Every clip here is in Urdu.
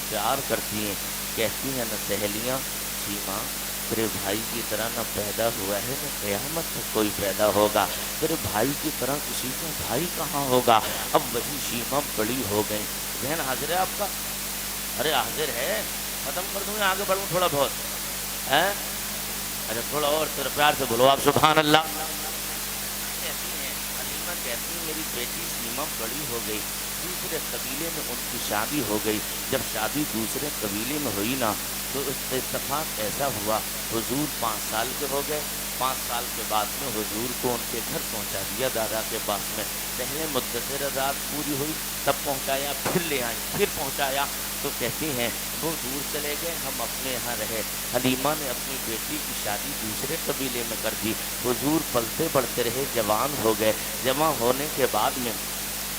پیار کرتی ہیں. کہتی ہیں نہ سہیلیاں شیما تیرے بھائی کی طرح نہ پیدا ہوا ہے نہ قیامت تک کوئی پیدا ہوگا. تیرے بھائی کی طرح کسی کا بھائی کہاں ہوگا. اب وہی شیما بڑی ہو گئی. ذہن حاضر ہے آپ کا؟ ارے حاضر ہے. ختم کر دوں یا آگے بڑھوں تھوڑا بہت ہے؟ اچھا تھوڑا اور تیرے پیار سے بولو آپ سبحان اللہ. کہتی ہیں حلیمہ کہتی ہیں میری بیٹی شیما بڑی ہو گئی. دوسرے قبیلے میں ان کی شادی ہو گئی. جب شادی دوسرے قبیلے میں ہوئی نا تو اتفاق ایسا ہوا حضور 5 سال کے ہو گئے. 5 سال کے بعد میں حضور کو ان کے گھر پہنچا دیا دادا کے پاس میں. پہلے مدت رات پوری ہوئی تب پہنچایا, پھر لے آئی, پھر پہنچایا. تو کہتی ہیں وہ دور چلے گئے, ہم اپنے یہاں رہے. حلیمہ نے اپنی بیٹی کی شادی دوسرے قبیلے میں کر دی. حضور پلتے بڑھتے رہے, جوان ہو گئے. جوان ہونے کے بعد میں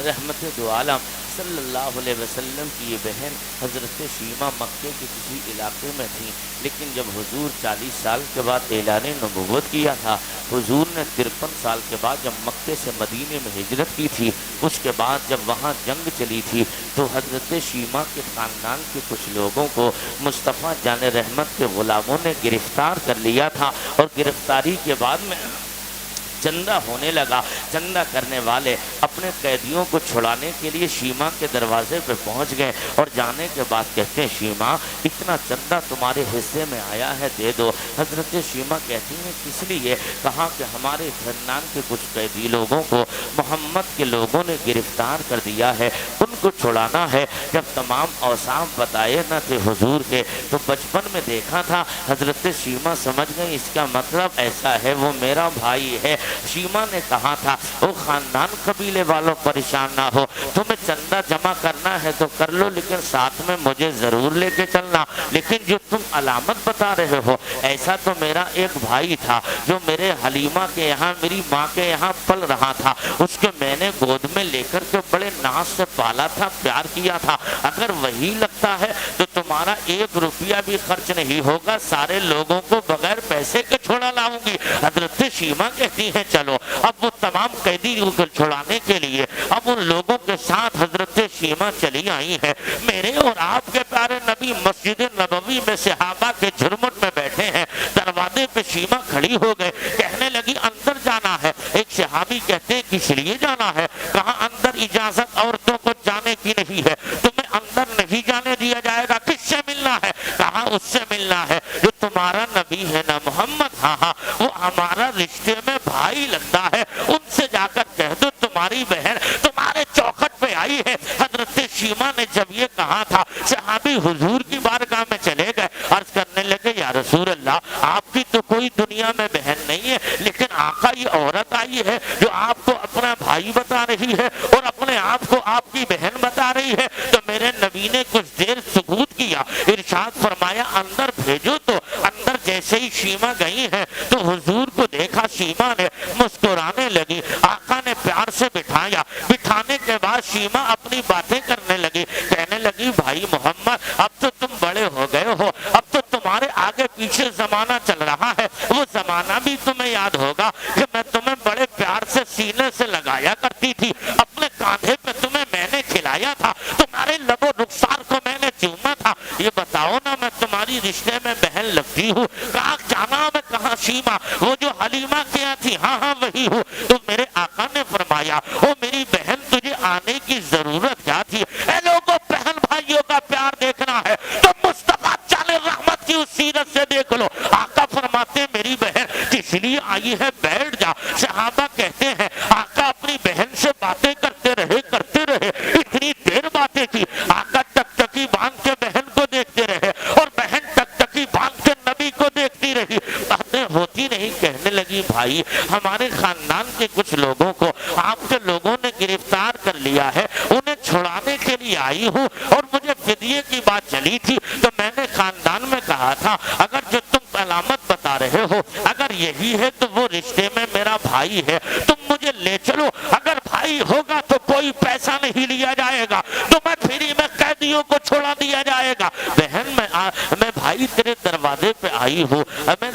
رحمت دو عالم صلی اللہ علیہ وسلم کی یہ بہن حضرت شیما مکے کے کسی علاقے میں تھیں. لیکن جب حضور 40 سال کے بعد اعلان نبوت کیا تھا, حضور نے 53 سال کے بعد جب مکے سے مدینے میں ہجرت کی تھی, اس کے بعد جب وہاں جنگ چلی تھی تو حضرت شیما کے خاندان کے کچھ لوگوں کو مصطفیٰ جان رحمت کے غلاموں نے گرفتار کر لیا تھا. اور گرفتاری کے بعد میں چندہ ہونے لگا. چندہ کرنے والے اپنے قیدیوں کو چھڑانے کے لیے شیما کے دروازے پہ پہنچ گئے اور جانے کے بعد کہتے ہیں شیما اتنا چندہ تمہارے حصے میں آیا ہے دے دو. حضرت شیما کہتی ہیں کس لیے؟ کہا کہ ہمارے خاندان کے کچھ قیدی لوگوں کو محمد کے لوگوں نے گرفتار کر دیا ہے, ان کو چھڑانا ہے. جب تمام اوصاف بتائے نہ تھے حضور کے تو بچپن میں دیکھا تھا. حضرت شیما سمجھ گئی اس کا مطلب ایسا ہے وہ میرا بھائی ہے. شیما نے کہا تھا وہ خاندان قبیلے والوں پریشان نہ ہو, تمہیں چندہ جمع کرنا ہے تو کر لو لیکن ساتھ میں مجھے ضرور لے کے چلنا. لیکن جو تم علامت بتا رہے ہو ایسا تو میرا ایک بھائی تھا جو میرے حلیمہ کے یہاں میری ماں کے یہاں پل رہا تھا. اس کے میں نے گود میں لے کر کے بڑے ناز سے پالا تھا, پیار کیا تھا. اگر وہی لگتا ہے تو تمہارا 1 روپیہ بھی خرچ نہیں ہوگا, سارے لوگوں کو بغیر پیسے کے چھوڑا لاؤں گی. حضرت شیما کہتی ہیں چلو. اب وہ تمام قیدیوں کو چھڑانے کے لیے اب ان لوگوں کے ساتھ حضرت شیما چلی آئی ہے. میرے اور آپ کے پیارے نبی مسجد نبوی میں صحابہ کے جھرمٹ میں بیٹھے ہیں. دروازے پہ شیما کھڑی ہو گئے, کہنے لگی اندر جانا ہے. ایک صحابی کہتے ہیں کس لیے جانا ہے؟ کہا اندر اجازت عورتوں کو جانے کی نہیں ہے, تمہیں اندر نہیں جانے دیا جائے گا. کس سے ملنا ہے؟ کہا اس سے ملنا ہے جو تمہارا نبی ہے نا محمد. ہاں وہ ہمارا رشتے میں بھائی لگتا ہے, ان سے جا کر کہہ دو تمہاری بہن تمہارے چوکھٹ پہ آئی ہے. حضرت شیما نے جب یہ کہا تھا صحابی حضور کی بارگاہ میں چلے گئے, عرض کرنے لگے یا رسول اللہ آپ کی تو کوئی دنیا میں بہن نہیں ہے, لیکن آقا یہ عورت آئی ہے جو آپ کو اپنا بھائی بتا رہی ہے اور اپنے آپ کو آپ کی بہن بتا رہی ہے. تو میرے نبی نے کچھ دیر سکوت کیا, ارشاد فرمایا اندر بھیجو. تو اندر جیسے ہی شیما گئی ہے تو حضور کو دیکھا, شیما نے مسکرانے لگی. آقا نے پیار سے بٹھایا, بٹھانے کے بعد شیما اپنی باتیں کرنے لگی, کہنے لگی بھائی محمد اب تو تم بڑے ہو گئے ہو, اب تو تمہارے آگے پیچھے زمانہ چل رہا ہے. وہ زمانہ بھی تمہیں یاد ہوگا کہ میں تمہیں بڑے پیار سے سینے سے لگایا کرتی تھی, اپنے کاندھے پہ تمہیں میں نے کھلایا تھا, تمہارے لب و رخسار کو میں نے چوما تھا. یہ بتاؤ نا میں تمہاری رشتے میں بہن لگتی ہوں. کہا جانا میں کہاں شیما وہ جو حلیمہ کیا تھی؟ ہاں وہی ہوں. تو میرے آقا نے فرمایا او میری بہن تجھے آنے کی ضرورت کیا تھی؟ اے لوگوں بہن بھائیوں کا پیار دیکھنا ہے تو مصطفیٰ جان رحمت کی اس سیرت سے دیکھ لو. آقا فرماتے میری بہن جس لیے آئی ہے بیٹھ جا. صحابہ کہتے ہیں آقا اپنی بہن سے باتیں کرتے رہے اتنی دیر باتیں کی. آقا ٹکٹکی باندھ کے بہن کو دیکھتے رہے اور بہن ٹکٹکی باندھ کے نبی کو دیکھتی رہی. باتیں ہوتی نہیں, کہنے لگی بھائی ہمارے خاندان کے کچھ لوگوں کو آپ کے لوگوں نے گرفتار کر لیا ہے, انہیں چھڑانے کے لیے آئی ہوں اور مجھے فدیے کی بات چلی تھی تو میں نے خاندان میں کہا تھا اگر جو تم علامت بتا رہے ہو اگر یہی ہے تو وہ رشتے میں میرا بھائی ہے, تم مجھے لے چلو. اگر بھائی ہوگا تو کوئی پیسہ نہیں لیا جائے گا, تمہیں فری میں قیدیوں کو چھوڑا دیا جائے گا. بہن میں بھائی تیرے دروازے پہ آئی ہوں, میں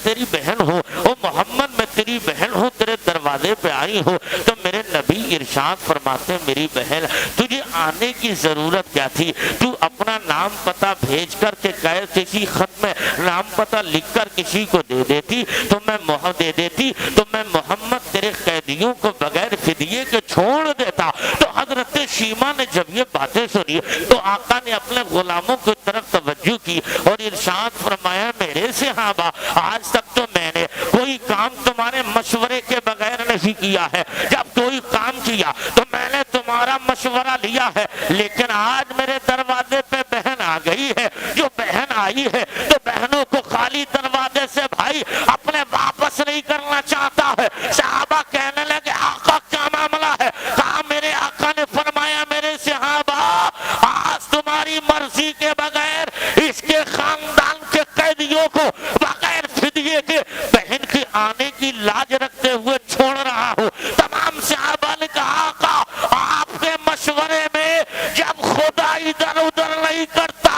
تیری بہن ہوں, او محمد میں تیری بہن ہوں, تیرے دروازے پہ آئی ہوں. تو میرے نبی ارشاد فرماتے ہیں میری بہن تجھے آنے کی ضرورت کیا تھی؟ تو اپنا نام پتہ بھیج کر کے کسی خط میں نام پتہ لکھ کر کسی کو دے دیتی تو میں محمد تیرے قیدیوں کو بغیر فدیے کے چھوڑ دیتا۔ تو حضرت شیمہ نے جب یہ باتیں سنی تو آقا نے اپنے غلاموں کی طرف توجہ کی اور ارشاد فرمایا میرے صحابہ آج تک تو میں نے کوئی کام تمہارے مشورے کے بغیر نہیں کیا ہے، جب کوئی کام کیا تو میں نے تمہارا مشورہ لیا ہے، لیکن آج میرے دروازے پہ بہن آ گئی ہے، جو بہن آئی ہے تو بہنوں کو خالی دروازے سے بھائی اپنے واپس نہیں کرنا چاہتا ہے۔ صحابہ کہنے لگے آقا کیا معاملہ ہے؟ کہا میرے آقا نے فرمایا میرے صحابہ آج تمہاری مرضی کے بغیر اس کے خاندان کے قیدیوں کو بغیر فدیے کے بہن کے آنے کی لاج رکھتے ہوئے چھوڑ رہا ہوں۔ تمام صحابہ نے کہا آقا آپ کے مشورے میں جب خدا ادھر ادھر نہیں کرتا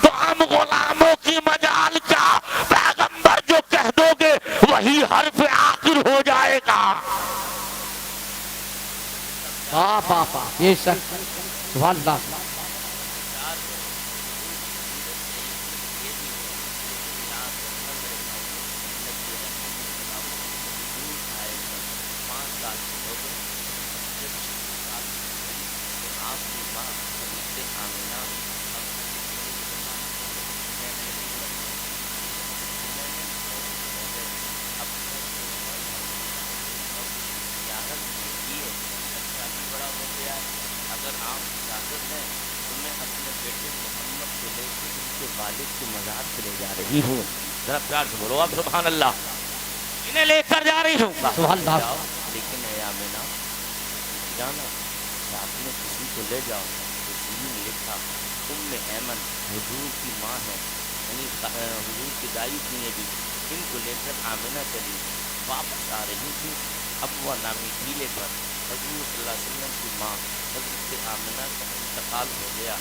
تو ہم غلاموں کی مجال کیا، پیغمبر جو کہہ دو گے وہی حرف آخر ہو جائے گا۔ یہ سب سبحان اللہ۔ اگر آپ اجازت دیں تو میں اپنے بیٹے محمد کو لے کے ان کے والد کے مزار سے لے جا رہی ہوں۔ ذرا پیار سے بولو آپ سبحان اللہ۔ انہیں لے کر جا رہی ہوں سبحان اللہ۔ لیکن اے آمنہ جانا آپ نے کسی کو لے جاؤ تو نے لکھا ام ایمن حضور کی ماں ہے، یعنی حضور کی دائی تھی، بھی ان کو لے کر آمنہ چلی واپس آ رہی تھی۔ ابوا نامی ٹیلے پر حضور صلی اللہ علیہ وسلم کی ماں حضرت آمنہ کا انتقال ہو گیا۔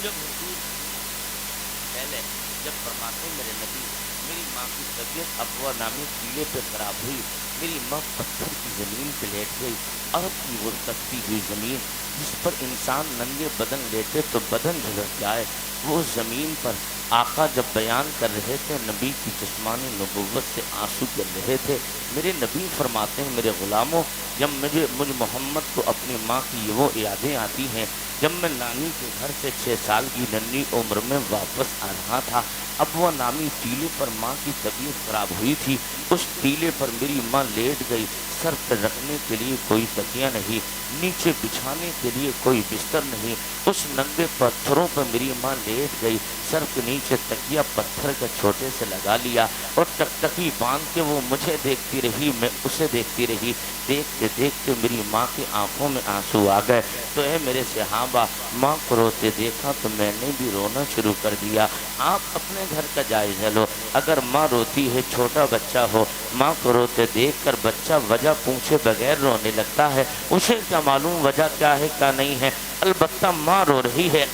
جب حضور پہلے جب فرماتے میرے نبی میری ماں کی طبیعت ابوا نامی ٹیلے پہ خراب ہوئی، میری ماں پتھر کی زمین پہ لیٹ گئی، عرب کی وہ تپتی ہوئی زمین جس پر انسان ننگے بدن لیٹے تو بدن جھلس جائے، وہ زمین پر آقا جب بیان کر رہے تھے نبی کی جسمانی نبوت سے آنسو گر رہے تھے۔ میرے نبی فرماتے ہیں میرے غلاموں جب مجھ محمد کو اپنی ماں کی وہ یادیں آتی ہیں جب میں نانی کے گھر سے 6 سال کی ننھی عمر میں واپس آ رہا تھا، اب وہ نامی ٹیلے پر ماں کی طبیعت خراب ہوئی تھی، اس ٹیلے پر میری ماں لیٹ گئی، سر پہ رکھنے کے لیے کوئی تکیہ نہیں، نیچے بچھانے کے لیے کوئی بستر نہیں، اس ننگے پتھروں پر میری ماں لیٹ گئی، سر کے نیچے تکیہ پتھر کا چھوٹے سے لگا لیا اور ٹکٹکی باندھ کے وہ مجھے دیکھتی رہی، میں اسے دیکھتی رہی، دیکھتے دیکھتے میری ماں کی آنکھوں میں آنسو آ گئے۔ تو اے میرے صحابہ ماں کو روتے دیکھا تو میں نے بھی رونا شروع کر دیا۔ آپ اپنے گھر کا جائزہ لو، اگر ماں روتی ہے چھوٹا بچہ ہو، ماں کو روتے دیکھ کر بچہ وجہ پوچھے بغیر رونے لگتا ہے، اسے کیا معلوم وجہ کیا ہے کیا نہیں ہے، البتہ ماں رو رہی ہے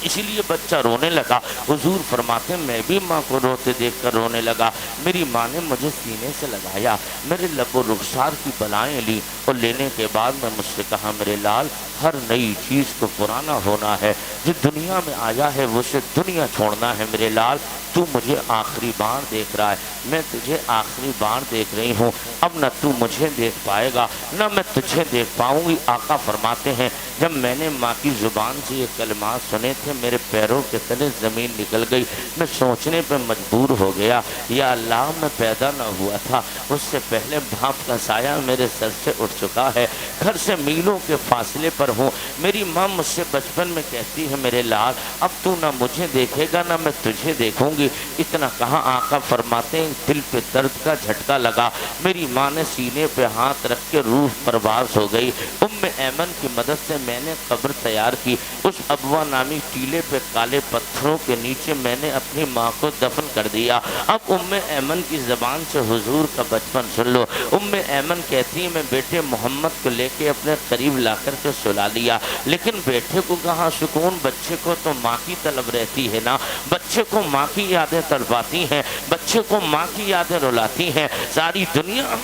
اسی لیے بچہ رونے لگا۔ حضور فرماتے ہیں میں بھی ماں کو روتے دیکھ کر رونے لگا، میری ماں نے مجھے سینے سے لگایا، میرے لب و رخسار کی بلائیں لی اور لینے کے بعد میں مجھ سے کہا میرے لال ہر نئی چیز کو پرانا ہونا ہے، جو دنیا میں آیا ہے وہ سے دنیا چھوڑنا ہے، میرے لال تو مجھے آخری بار دیکھ رہا ہے، میں تجھے آخری بار دیکھ رہی ہوں، اب نہ تو مجھے دیکھ پائے گا نہ میں تجھے دیکھ پاؤں گی۔ آقا فرماتے ہیں جب میں نے ماں کی زبان سے یہ کلمات سنے تھے میرے پیروں کے تلے زمین نکل گئی، میں سوچنے پہ مجبور ہو گیا یا اللہ میں پیدا نہ ہوا تھا اس سے پہلے باپ کا سایہ میرے سر سے اٹھ چکا ہے، گھر سے میلوں کے فاصلے پر ہوں۔ میری ماں مجھ سے بچپن میں کہتی ہے میرے لال اب تو نہ مجھے دیکھے گا نہ میں تجھے دیکھوں گی، اتنا کہا آقا فرماتے ہیں دل پہ درد کا جھٹکا لگا، میری ماں نے سینے پہ ہاتھ رکھ کے روح پرواز ہو گئی۔ ام ایمن کی مدد سے میں نے قبر تیار کی، اس ابوا نامی ٹیلے پہ کالے پتھروں کے نیچے میں نے اپنی ماں کو دفن کر دیا۔ اب ام ایمن کی زبان سے حضور کا بچپن سن لو۔ ام ایمن کہتی ہے میں بیٹے محمد کو لے کے اپنے قریب لا کر کے سلا لیا، لیکن بیٹے کو کہاں سکون، بچے کو تو ماں کی طلب رہتی ہے نا، بچے کو ماں کی یادیں تڑپاتی ہیں، بچے کو ماں کی یادیں رلاتی ہیں، ساری دنیا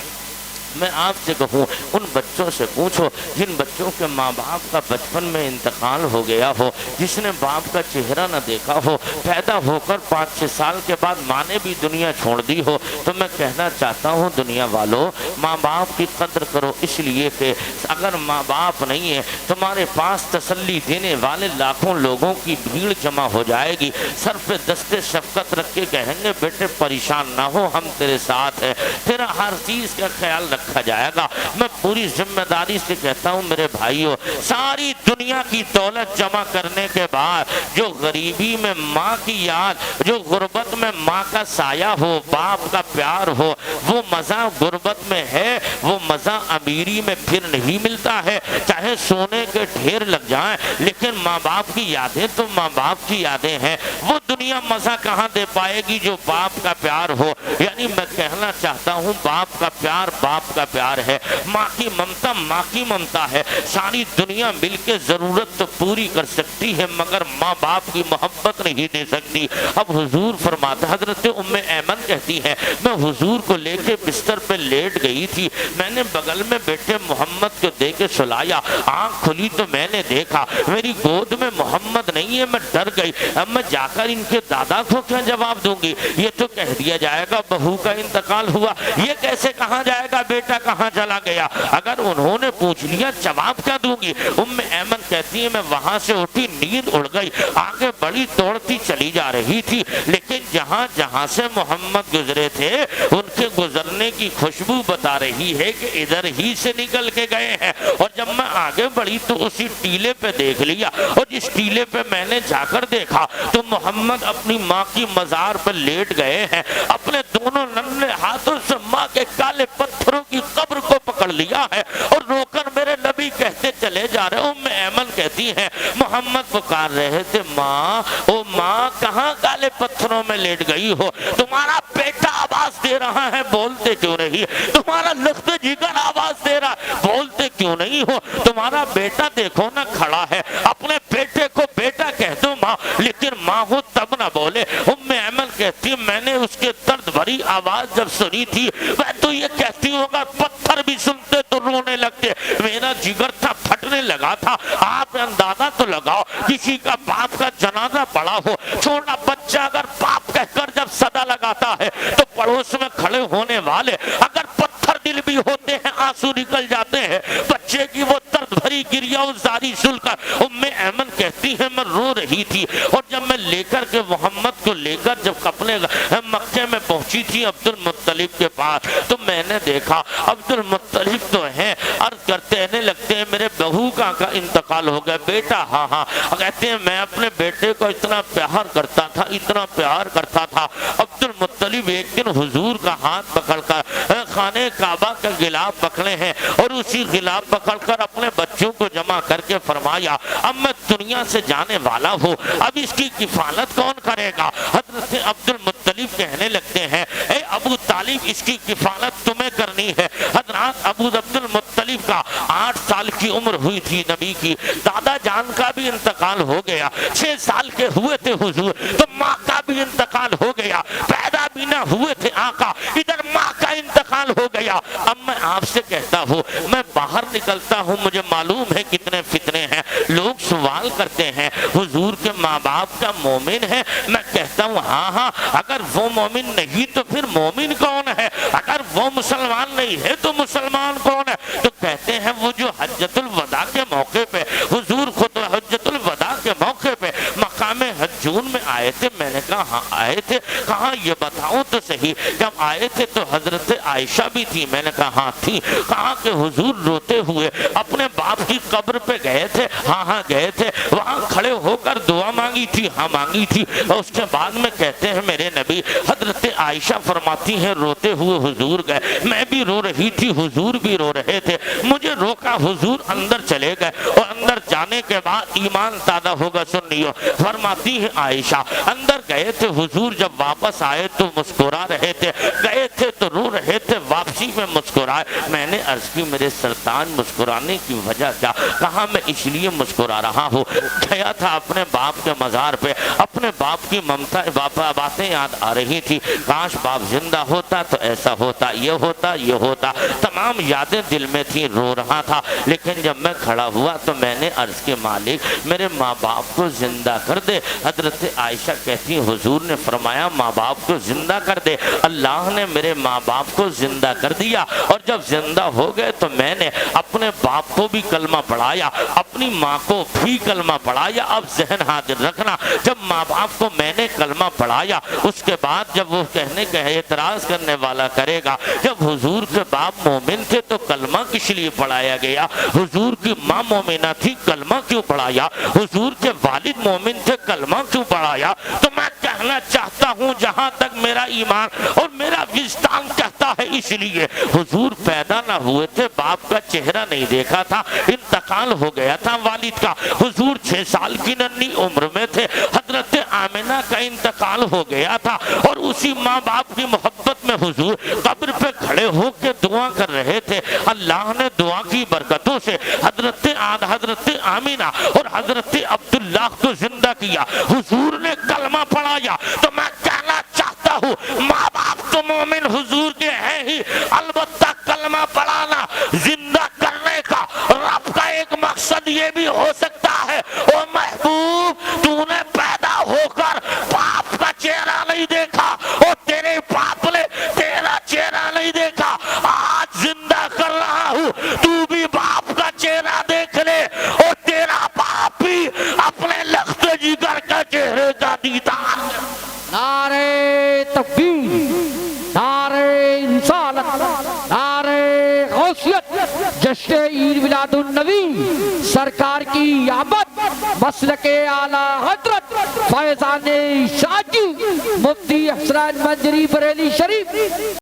میں آپ سے کہوں ان بچوں سے پوچھو جن بچوں کے ماں باپ کا بچپن میں انتقال ہو گیا ہو، جس نے باپ کا چہرہ نہ دیکھا ہو، پیدا ہو کر 5-6 سال کے بعد ماں نے بھی دنیا چھوڑ دی ہو، تو میں کہنا چاہتا ہوں دنیا والوں، ماں باپ کی قدر کرو، اس لیے کہ اگر ماں باپ نہیں ہے تمہارے پاس تسلی دینے والے لاکھوں لوگوں کی بھیڑ جمع ہو جائے گی، سر پہ دستے شفقت رکھ کے کہیں گے بیٹے پریشان نہ ہو، ہم تیرے ساتھ ہیں، تیرا ہر چیز کا خیال رکھا جائے گا۔ میں پوری ذمہ داری سے کہتا ہوں میرے بھائیوں، ساری دنیا کی دولت جمع کرنے کے بعد جو غریبی میں ماں کی یاد، جو غربت میں ماں کا سایہ ہو، باپ کا پیار ہو، وہ مزہ غربت میں ہے، وہ مزہ امیری میں پھر نہیں ملتا ہے، چاہے سونے کے ڈھیر لگ جائیں، لیکن ماں باپ کی یادیں تو ماں باپ کی یادیں ہیں۔ وہ دنیا مزہ کہاں دے پائے گی جو باپ کا پیار ہو؟ یعنی میں کہنا چاہتا ہوں باپ کا پیار باپ کا پیار ہے، ماں کی ممتا ماں کی ممتا ہے۔ ساری دنیا مل کے ضرورت تو پوری کر سکتی ہے مگر ماں باپ کی محبت نہیں دے سکتی۔ اب حضور فرماتا، حضرت ام ایمن کہتی ہے میں حضور کو لے کے بستر پہ لیٹ گئی تھی، میں نے بغل میں بیٹھے محمد کو دے کے سلایا، آنکھ کھلی تو میں نے دیکھا میری گود میں محمد نہیں ہے، میں ڈر گئی، اب میں جا کر ان کے دادا کو کیا جواب دوں گی؟ یہ تو کہہ دیا جائے گا بہو کا انتقال ہوا، یہ کیسے کہاں جائے گا بیٹا کہاں چلا گیا؟ اگر انہوں نے پوچھ لیا جواب کیا دوں گی؟ ام ایمن کہتی ہے میں وہاں سے اٹھی، نیند اڑ گئی، آگے بڑی دوڑتی چلی جا رہی تھی، لیکن جہاں جہاں سے محمد گزرے تھے ان کے گزرنے کی خوشبو بتا رہی ہے کہ ادھر ہی سے نکل کے گئے ہیں۔ اور جب میں آگے بڑھی تو اسی ٹیلے پہ دیکھ لیا، اور جس ٹیلے پہ میں نے جا کر دیکھا تو محمد اپنی ماں کی مزار پر لیٹ گئے ہیں، اپنے دونوں ننھے ہاتھوں سے ماں کے کالے پتھروں کی قبر کو پکڑ لیا ہے اور رو کر میرے نبی کہتے چلے جا رہے۔ ام ایمن کہتی ہیں محمد پکار رہے تھے ماں، او ماں کہاں کالے پتھروں میں لیٹ گئی ہو؟ تمہارا بیٹا آواز دے رہا ہے بولتے کیوں نہیں؟ تمہارا لخت جگر آواز دے رہا ہے بولتے کیوں نہیں ہو؟ تمہارا بیٹا دیکھو نہ کھڑا ہے، اپنے بیٹے کو بیٹا کہہ دو ماں، لیکن ماں ہو تب نہ بولے۔ ام ایمن کہتی میں نے اس کے درد بھری آواز جب سنی تھی میں تو یہ کہتی ہوگا پتھر بھی سنتے تو رونے لگتے، میرا جگر تھا پھٹنے لگا تھا۔ آپ اندازہ تو لگاؤ کسی کا باپ کا جنازہ پڑا ہو، چھوٹا بچہ اگر باپ کہہ کر جب صدا لگاتا ہے تو پڑوس میں کھڑے ہونے والے اگر پتھر دل بھی ہوتے ہیں آنسو نکل جاتے ہیں بچے کی وہ درد بھری گریہ زاری سن کر۔ ام ایمن کہتی ہے میں رو رہی تھی، اور جب میں لے کر کے محمد کو لے کر جب اپنے مکے میں پہنچی تھی عبد المطلب کے پاس تو میں نے دیکھا عبد المطلب تو ہیں، عرض کرتے ہیں لگتے ہیں میرے بہو کا انتقال ہو گیا۔ بیٹا ہاں ہاں، کہتے ہیں میں اپنے بیٹے کو اتنا پیار کرتا تھا اتنا پیار کرتا تھا۔ عبد المطلب ایک دن حضور کا ہاتھ پکڑ کر خانہ کعبہ کا غلاف پکڑے ہیں اور اسی غلاف پکڑ کر اپنے بچوں کو جمع کر کے فرمایا اب میں دنیا سے جانے والا ہوں، اب اس کی کفالت کون کرے گا؟ حضرت عبد المطلب کہنے لگتے ہیں اے ابو طالب اس کی کفالت تمہیں کرنی ہے۔ حضرات ابو عبد المطلب کا 8 سال کی عمر ہوئی تھی نبی کی، دادا جان کا بھی انتقال ہو گیا، 6 سال کے ہوئے تھے حضور تو ماں کا بھی انتقال ہو گیا، پیدا بھی نہ ہوئے تھے آقا، ادھر ماں کا انتقال ہو گیا۔ اب میں آپ سے کہتا ہوں میں باہر نکلتا ہوں مجھے معلوم ہے کتنے فتنے ہیں، لوگ سوال کرتے ہیں حضور کے ماں باپ کا مومن ہے؟ میں کہتا ہوں ہاں ہاں، اگر وہ مومن نہیں تو پھر مومن کون ہے؟ اگر وہ مسلمان نہیں ہے تو مسلمان کون ہے؟ تو کہتے ہیں وہ جو حجۃ الوداع کے موقع پہ حضور خود حجۃ الوداع کے موقع پہ مقام حجون میں آئے تھے۔ میں نے کہا ہاں آئے تھے، کہاں یہ بتاؤں تو صحیح، جب آئے تھے تو حضرت عائشہ بھی تھی؟ میں نے کہا ہاں تھی۔ کہا کہ حضور روتے ہوئے اپنے باپ کی قبر پہ گئے تھے؟ ہاں ہاں گئے تھے۔ وہاں کھڑے ہو کر دعا مانگی تھی؟ ہاں مانگی تھی۔ اور اس کے بعد میں کہتے ہیں میرے نبی حضرت عائشہ فرماتی ہیں روتے ہوئے حضور گئے، میں بھی رو رہی تھی حضور بھی رو رہے تھے، مجھے روکا حضور اندر چلے گئے، اور اندر جانے کے بعد ایمان تازہ ہوگا سنیو، فرماتی ہے عائشہ اندر گئے تھے حضور جب واپس آئے تو مسکرا رہے تھے، گئے تھے تو رو رہے تھے، واپس واپسی میں مسکرائے۔ میں نے عرض کی میرے سلطان مسکرانے کی وجہ کیا؟ کہا میں اس لیے مسکرا رہا ہوں، گیا تھا اپنے باپ کے مزار پہ، اپنے باپ کی ممتا باتیں یاد آ رہی تھی، کاش باپ زندہ ہوتا تو ایسا ہوتا، یہ ہوتا، تمام یادیں دل میں تھی، رو رہا تھا۔ لیکن جب میں کھڑا ہوا تو میں نے عرض کے مالک میرے ماں باپ کو زندہ کر دے۔ حضرت عائشہ کہتی حضور نے فرمایا ماں باپ کو زندہ کر دے۔ اللہ نے میرے ماں باپ کو زندہ کر دیا، اور جب زندہ ہو گئے تو میں نے اپنے باپ کو بھی کلمہ پڑھایا، اپنی ماں کو بھی کلمہ پڑھایا۔ اب ذہن حاضر رکھنا، جب ماں باپ کو میں نے کلمہ پڑھایا، اس کے بعد جب وہ کہنے کا اعتراض کرنے والا کرے گا جب حضور کے باپ مومن تھے تو کلمہ کس لیے پڑھایا گیا؟ حضور کی ماں مومنہ تھی، کلمہ کیوں پڑھایا؟ حضور کے والد مومن تھے، کلمہ کیوں پڑھایا؟ تو میں کہنا چاہتا ہوں جہاں تک میرا ایمان اور میرا وجدان کہتا ہے، اس لیے حضور پیدا نہ ہوئے تھے، باپ کا چہرہ نہیں دیکھا تھا، انتقال ہو گیا تھا والد کا، حضور 6 سال کی ننھی عمر میں تھے، حضرت آمنہ کا انتقال ہو گیا تھا، اور اسی ماں باپ کی محبت میں حضور قبر پہ کھڑے ہو کے دعا کر رہے تھے۔ اللہ نے دعا کی برکتوں سے حضرت آمنہ اور حضرت عبداللہ کو زندہ کیا، حضور نے کلمہ پڑھایا۔ تو میں کہنا چاہتا ہوں ماں باپ تو مومن حضور کے ہیں ہی، البتہ کلمہ پڑھانا زندہ کرنے کا رب کا ایک مقصد یہ بھی ہو سکتا ہے، او محبوب تو نے پیدا ہو کر باپ کا چہرہ نہیں دیکھا، اور تیرے باپ نے تیرا چہرہ نہیں دیکھا، آج زندہ کر رہا ہوں تو بھی باپ کا چہرہ دیکھ لے، اور تیرا باپ بھی اپنے لخت جگر کا چہرے کا دیدار۔ نعرہ تکبیر، نعرہ رسالت، نعرہ غوثیت، جشن عید میلاد النبی، سرکار کی آمد، مسلک اعلیٰ حضرت فیضان شاہ جی مفتی حسین منجری بریلی شریف۔